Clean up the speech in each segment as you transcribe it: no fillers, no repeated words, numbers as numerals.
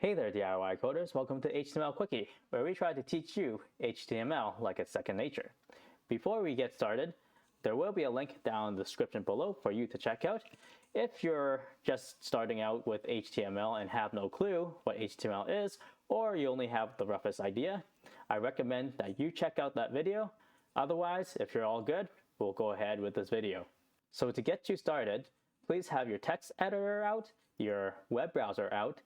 Hey there DIY coders, welcome to HTML Quickie, where we try to teach you HTML like it's second nature. Before we get started, there will be a link down in the description below for you to check out. If you're just starting out with HTML and have no clue what HTML is, or you only have the roughest idea, I recommend that you check out that video. Otherwise, if you're all good, we'll go ahead with this video. So to get you started, please have your text editor out, your web browser out,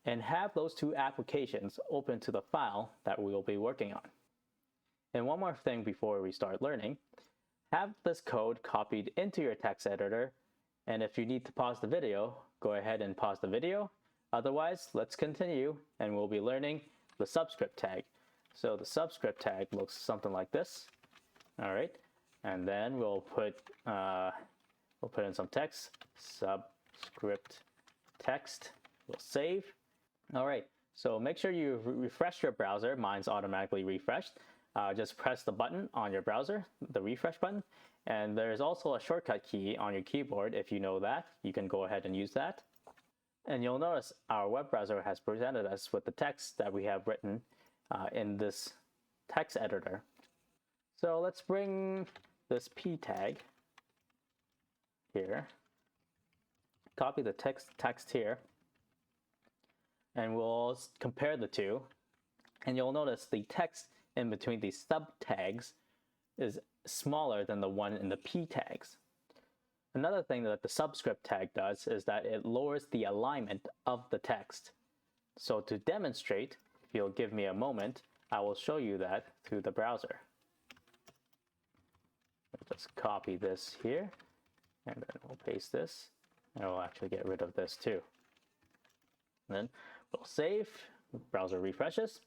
and have those two applications open to the file that we will be working on. And one more thing before we start learning, have this code copied into your text editor, and if you need to pause the video, go ahead and pause the video. Otherwise, let's continue and we'll be learning the subscript tag. So the subscript tag looks something like this. All right, and then we'll put in some text, subscript text. We'll save. All right, so make sure you refresh your browser. Mine's automatically refreshed. Just press the button on your browser, the refresh button. And there's also a shortcut key on your keyboard. If you know that, you can go ahead and use that. And you'll notice our web browser has presented us with the text that we have written in this text editor. So let's bring this p tag here, copy the text here, and we'll compare the two. And you'll notice the text in between these sub tags is smaller than the one in the p tags. Another thing that the subscript tag does is that it lowers the alignment of the text. So to demonstrate, if you'll give me a moment, I will show you that through the browser. Just copy this here, and then we'll paste this, and we'll actually get rid of this too. And then we'll save, browser refreshes,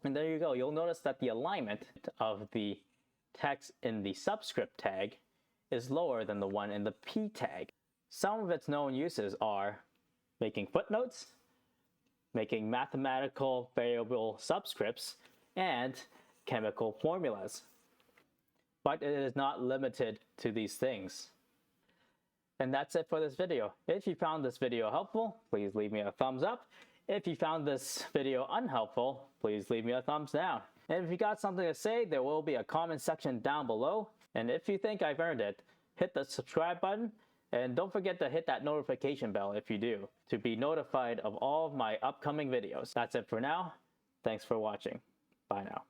and there you go. You'll notice that the alignment of the text in the subscript tag is lower than the one in the p tag. Some of its known uses are making footnotes, making mathematical variable subscripts, and chemical formulas. But it is not limited to these things. And that's it for this video. If you found this video helpful, please leave me a thumbs up. If you found this video unhelpful, please leave me a thumbs down. And if you got something to say, there will be a comment section down below. And if you think I've earned it, hit the subscribe button. And don't forget to hit that notification bell if you do, to be notified of all of my upcoming videos. That's it for now. Thanks for watching. Bye now.